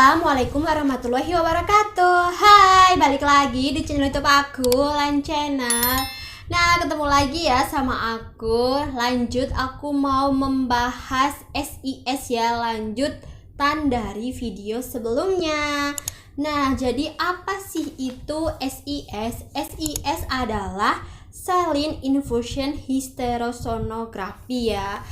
Assalamualaikum warahmatullahi wabarakatuh. Hai, balik lagi di channel YouTube aku, Lan Channel. Nah, ketemu lagi ya sama aku. Lanjut, aku mau membahas SIS ya, lanjutan dari video sebelumnya. Nah, jadi apa sih itu SIS? SIS adalah Saline Infusion Hysterosonography ya,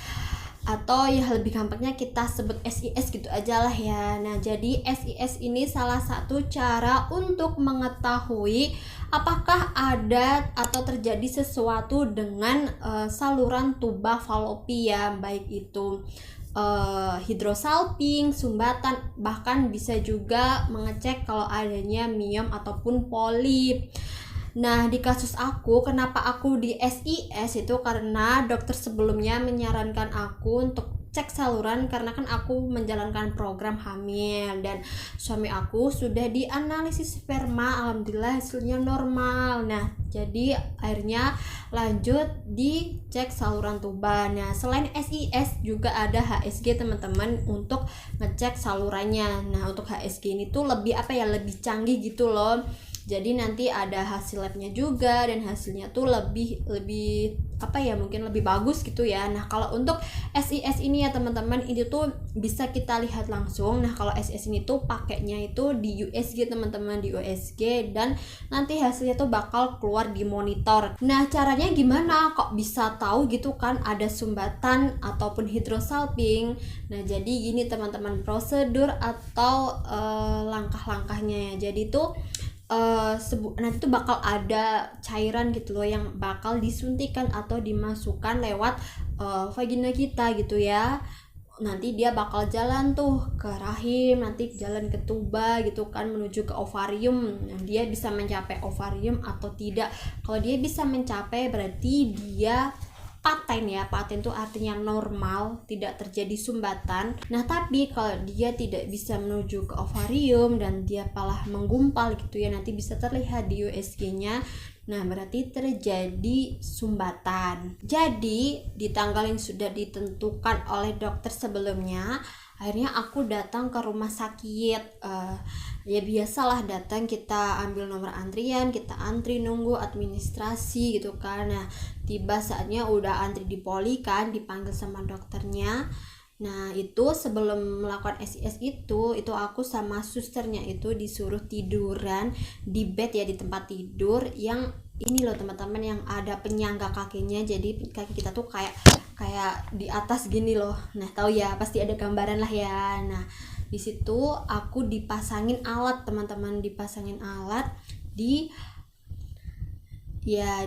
atau ya lebih gampangnya kita sebut SIS gitu aja lah ya. Nah, jadi SIS ini salah satu cara untuk mengetahui apakah ada atau terjadi sesuatu dengan saluran tuba falopia, baik itu hidrosalping, sumbatan, bahkan bisa juga mengecek kalau adanya miom ataupun polip. Nah, di kasus aku, kenapa aku di SIS itu karena dokter sebelumnya menyarankan aku untuk cek saluran karena kan aku menjalankan program hamil dan suami aku sudah dianalisis sperma, alhamdulillah hasilnya normal. Nah, jadi akhirnya lanjut dicek saluran tuba. Nah, selain SIS juga ada HSG teman-teman untuk ngecek salurannya. Nah, untuk HSG ini tuh lebih lebih canggih gitu loh. Jadi nanti ada hasil labnya juga dan hasilnya tuh lebih mungkin lebih bagus gitu ya. Nah, kalau untuk SIS ini ya teman-teman, itu tuh bisa kita lihat langsung. Nah, kalau SIS ini tuh pakainya itu di USG teman-teman, di USG, dan nanti hasilnya tuh bakal keluar di monitor. Nah, caranya gimana kok bisa tahu gitu kan ada sumbatan ataupun hidrosalping? Nah, jadi gini teman-teman, prosedur atau langkah-langkahnya ya. Jadi tuh nanti tuh bakal ada cairan gitu loh yang bakal disuntikan atau dimasukkan lewat vagina kita gitu ya. Nanti dia bakal jalan tuh ke rahim, nanti jalan ke tuba gitu kan, menuju ke ovarium. Nah, dia bisa mencapai ovarium atau tidak. Kalau dia bisa mencapai berarti dia paten ya. Paten itu artinya normal, tidak terjadi sumbatan. Nah, tapi kalau dia tidak bisa menuju ke ovarium dan dia malah menggumpal gitu ya, nanti bisa terlihat di USG-nya. Nah, berarti terjadi sumbatan. Jadi, di tanggal yang sudah ditentukan oleh dokter sebelumnya, akhirnya aku datang ke rumah sakit. Ya biasalah datang, kita ambil nomor antrian, kita antri nunggu administrasi gitu kan. Nah, tiba saatnya udah antri di poli kan, dipanggil sama dokternya. Nah, itu sebelum melakukan SIS itu aku sama susternya itu disuruh tiduran di bed ya, di tempat tidur yang ini loh teman-teman, yang ada penyangga kakinya. Jadi kaki kita tuh kayak di atas gini loh. Nah, tahu ya, pasti ada gambaran lah ya. Nah, di situ aku dipasangin alat teman-teman, dipasangin alat di ya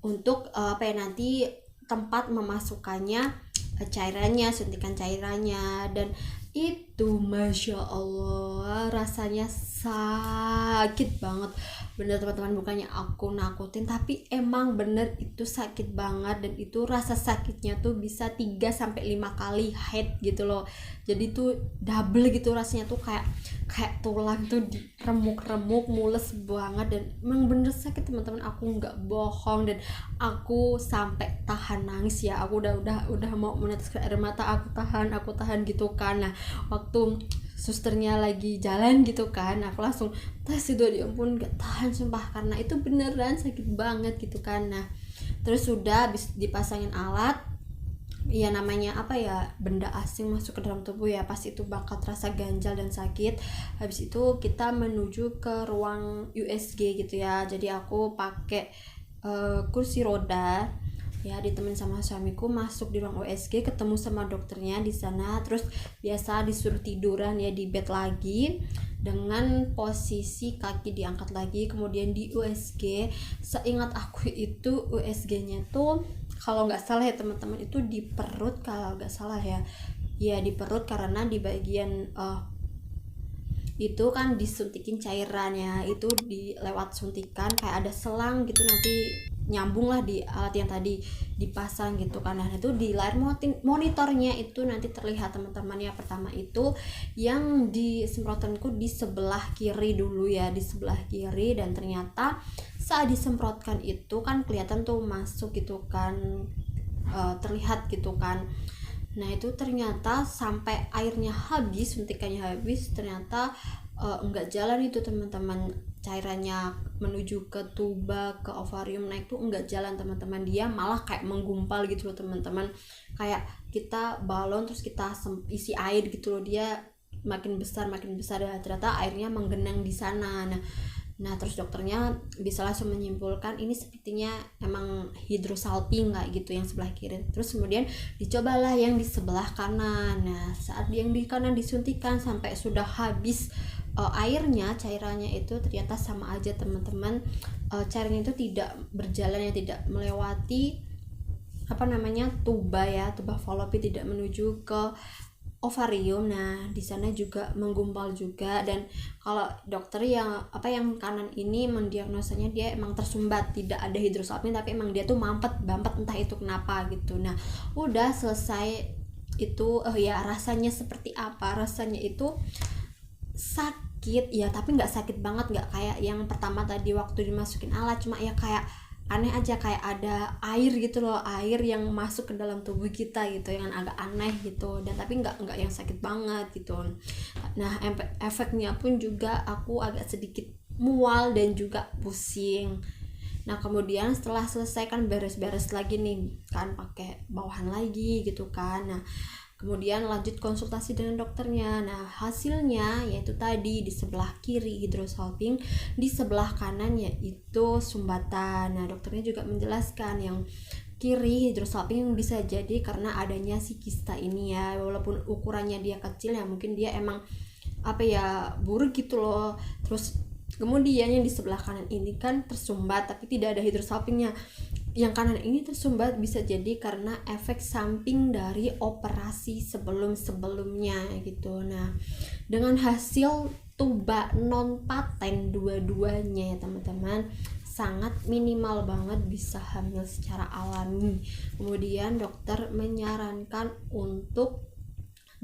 untuk nanti tempat memasukkannya cairannya, suntikan cairannya. Dan itu Masya Allah rasanya sakit banget, bener teman-teman, bukannya aku nakutin, tapi emang bener itu sakit banget. Dan itu rasa sakitnya tuh bisa 3-5 kali head gitu loh. Jadi tuh double gitu rasanya tuh, kayak tulang tuh diremuk-remuk, mules banget. Dan emang bener sakit teman-teman, aku nggak bohong. Dan aku sampai tahan nangis ya, aku udah mau meneteskan air mata, aku tahan gitu kan. Nah, waktu susternya lagi jalan gitu kan, aku langsung tes itu, ya ampun gak tahan sumpah, karena itu beneran sakit banget gitu kan. Nah, terus sudah habis dipasangin alat ya, namanya benda asing masuk ke dalam tubuh ya, pasti itu bakal terasa ganjal dan sakit. Habis itu kita menuju ke ruang USG gitu ya. Jadi aku pakai kursi roda ya, ditemenin sama suamiku masuk di ruang USG, ketemu sama dokternya di sana. Terus biasa disuruh tiduran ya di bed lagi dengan posisi kaki diangkat lagi. Kemudian di USG, seingat aku itu USG-nya tuh kalau nggak salah ya teman-teman, itu di perut kalau nggak salah ya di perut, karena di bagian itu kan disuntikin cairan ya, itu di lewat suntikan kayak ada selang gitu, nanti nyambung lah di alat yang tadi dipasang gitu kan. Nah, itu di layar monitornya itu nanti terlihat teman-teman ya. Pertama itu yang disemprotanku di sebelah kiri dulu ya, di sebelah kiri. Dan ternyata saat disemprotkan itu kan kelihatan tuh masuk gitu kan, terlihat gitu kan. Nah itu ternyata sampai airnya habis, suntikannya habis, ternyata enggak jalan itu teman-teman, cairannya menuju ke tuba, ke ovarium, nah itu enggak jalan teman-teman, dia malah kayak menggumpal gitu loh teman-teman, kayak kita balon terus kita isi air gitu loh, dia makin besar dan ternyata airnya menggenang di sana. Nah terus dokternya bisa langsung menyimpulkan ini sepertinya emang hidrosalping kayak gitu yang sebelah kiri. Terus kemudian dicobalah yang di sebelah kanan. Nah saat yang di kanan disuntikan sampai sudah habis airnya, cairannya itu ternyata sama aja teman-teman, cairannya itu tidak berjalan, yang tidak melewati tuba ya, tuba fallopi, tidak menuju ke ovarium. Nah di sana juga menggumpal juga, dan kalau dokter yang kanan ini mendiagnosanya dia emang tersumbat, tidak ada hidrosalping, tapi emang dia tuh mampet entah itu kenapa gitu. Nah udah selesai itu ya rasanya seperti apa, rasanya itu sakit ya, tapi nggak sakit banget, nggak kayak yang pertama tadi waktu dimasukin alat, cuma ya kayak aneh aja, kayak ada air gitu loh, air yang masuk ke dalam tubuh kita gitu, yang agak aneh gitu, dan tapi nggak yang sakit banget gitu. Nah efeknya pun juga aku agak sedikit mual dan juga pusing. Nah kemudian setelah selesai kan beres-beres lagi nih kan, pakai bawahan lagi gitu kan. Nah kemudian lanjut konsultasi dengan dokternya. Nah hasilnya yaitu tadi di sebelah kiri hidrosalping, di sebelah kanan yaitu sumbatan. Nah dokternya juga menjelaskan yang kiri hidrosalping bisa jadi karena adanya si kista ini ya, walaupun ukurannya dia kecil ya, mungkin dia emang buruk gitu loh. Terus kemudian yang di sebelah kanan ini kan tersumbat tapi tidak ada hidrosalpingnya. Yang kanan ini tersumbat bisa jadi karena efek samping dari operasi sebelumnya gitu. Nah dengan hasil tuba non paten dua-duanya ya teman-teman, sangat minimal banget bisa hamil secara alami. Kemudian dokter menyarankan untuk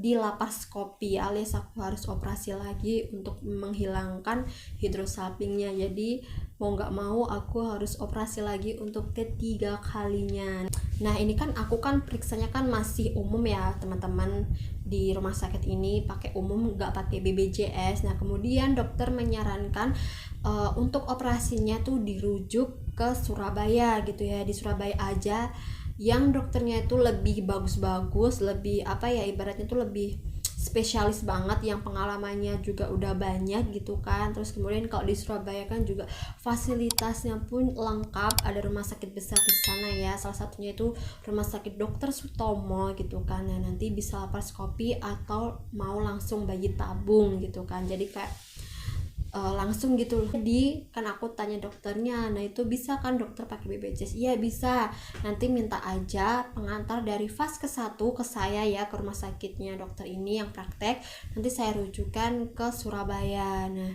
di laparoskopi, alias aku harus operasi lagi untuk menghilangkan hidrosalpingnya. Jadi mau nggak mau aku harus operasi lagi untuk ketiga kalinya. Nah ini kan aku kan periksanya kan masih umum ya teman-teman, di rumah sakit ini pakai umum, nggak pakai BPJS. Nah kemudian dokter menyarankan untuk operasinya tuh dirujuk ke Surabaya gitu ya, di Surabaya aja yang dokternya itu lebih bagus-bagus, lebih ibaratnya itu lebih spesialis banget, yang pengalamannya juga udah banyak gitu kan. Terus kemudian kalau di Surabaya kan juga fasilitasnya pun lengkap, ada rumah sakit besar di sana ya, salah satunya itu Rumah Sakit Dr. Sutomo gitu kan. Nah nanti bisa laparoskopi atau mau langsung bayi tabung gitu kan, jadi kayak langsung gitu. Jadi kan aku tanya dokternya, nah itu bisa kan dokter pakai BPJS? Iya bisa, nanti minta aja pengantar dari Vaskes 1 ke saya ya, ke rumah sakitnya dokter ini yang praktek, nanti saya rujukan ke Surabaya. Nah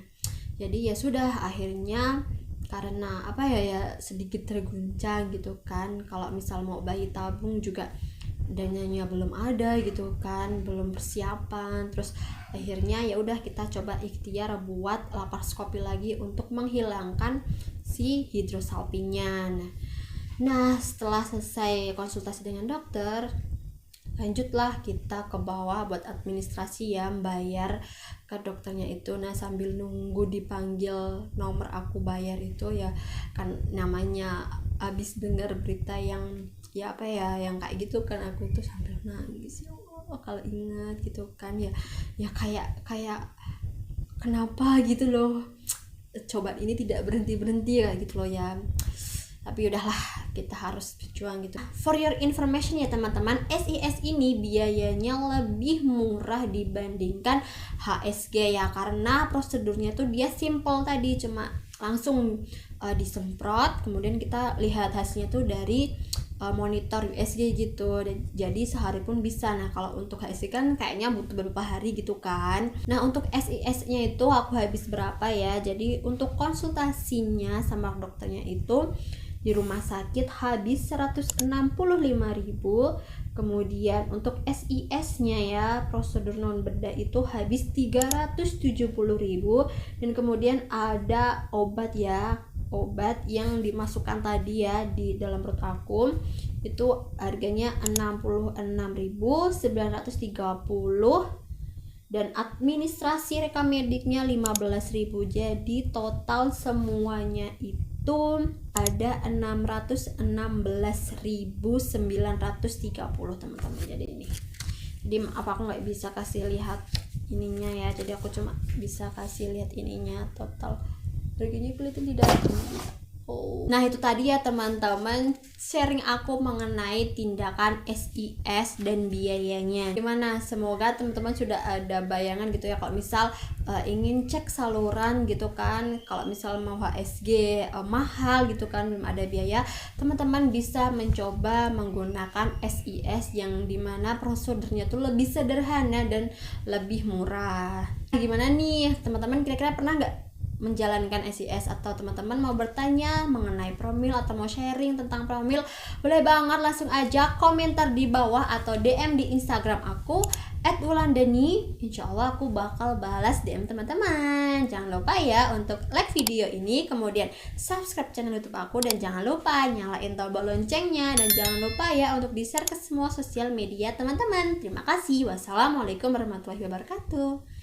jadi ya sudah, akhirnya karena sedikit terguncang gitu kan, kalau misal mau bayi tabung juga dananya belum ada gitu kan, belum persiapan. Terus akhirnya ya udah kita coba ikhtiar buat laparoskopi lagi untuk menghilangkan si hidrosalpingnya. Nah setelah selesai konsultasi dengan dokter, lanjutlah kita ke bawah buat administrasi ya, bayar ke dokternya itu. Nah sambil nunggu dipanggil nomor aku bayar itu ya kan, namanya abis dengar berita yang yang kayak gitu kan, aku tuh sambil nangis ya Allah kalau ingat gitu kan ya kayak kenapa gitu loh, cobaan ini tidak berhenti ya gitu loh ya. Tapi udahlah, kita harus berjuang gitu. For your information ya teman-teman, SIS ini biayanya lebih murah dibandingkan HSG ya, karena prosedurnya tuh dia simple tadi, cuma langsung disemprot, kemudian kita lihat hasilnya tuh dari monitor USG gitu, jadi sehari pun bisa. Nah kalau untuk HSG kan kayaknya butuh beberapa hari gitu kan. Nah untuk SIS nya itu aku habis berapa ya, jadi untuk konsultasinya sama dokternya itu di rumah sakit habis 165.000. Kemudian untuk SIS-nya ya, prosedur non bedah itu habis 370.000, dan kemudian ada obat ya, obat yang dimasukkan tadi ya di dalam perut aku itu harganya 66.930 dan administrasi rekam mediknya 15.000. Jadi total semuanya itu ada 616.930 teman-teman. Jadi maaf aku nggak bisa kasih lihat ininya ya, jadi aku cuma bisa kasih lihat ininya total harganya kelihatan di dalam. Nah itu tadi ya teman-teman sharing aku mengenai tindakan SIS dan biayanya. Gimana? Semoga teman-teman sudah ada bayangan gitu ya, kalau misal ingin cek saluran gitu kan, kalau misal mau HSG mahal gitu kan, belum ada biaya, teman-teman bisa mencoba menggunakan SIS yang dimana prosedurnya tuh lebih sederhana dan lebih murah. Gimana nih teman-teman, kira-kira pernah nggak menjalankan SIS, atau teman-teman mau bertanya mengenai promil atau mau sharing tentang promil, boleh banget langsung aja komentar di bawah atau DM di Instagram aku @wulandani. Insyaallah aku bakal balas DM teman-teman. Jangan lupa ya untuk like video ini, kemudian subscribe channel YouTube aku, dan jangan lupa nyalain tombol loncengnya, dan jangan lupa ya untuk di-share ke semua sosial media teman-teman. Terima kasih. Wassalamualaikum warahmatullahi wabarakatuh.